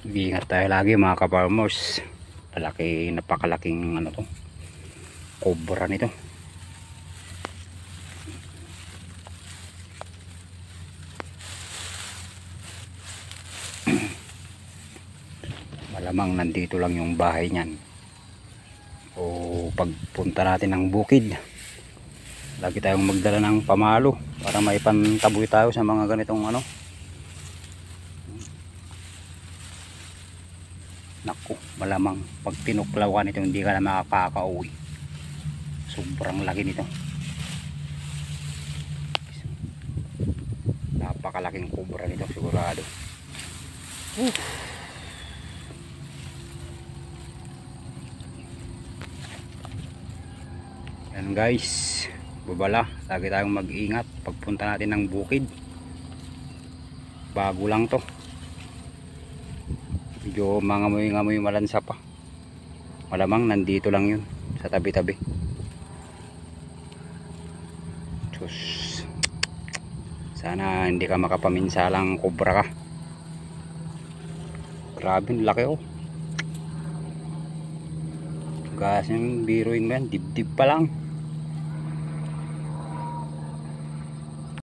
Ingat tayo lagi mga ka-farmers. Napakalaking ano to, cobra nito. Malamang nandito lang yung bahay niyan. O pagpunta natin ng bukid, lagi tayong magdala ng pamalo para maipantaboy tayo sa mga ganitong ano. Naku, malamang pag tinuklaw ka nito hindi ka na makakauwi. Sobrang laki nito. Napakalaking cobra nito sigurado. Yan guys, babala, lagi tayong mag-ingat pagpunta natin ng bukid. Bago lang to, medyo mangamoy-ngamoy malansa pa. Malamang nandito lang yun sa tabi-tabi. Sus, sana hindi ka makapaminsalang cobra ka. Grabe, laki oh. Gas yung biruin mo yan, dibdib pa lang.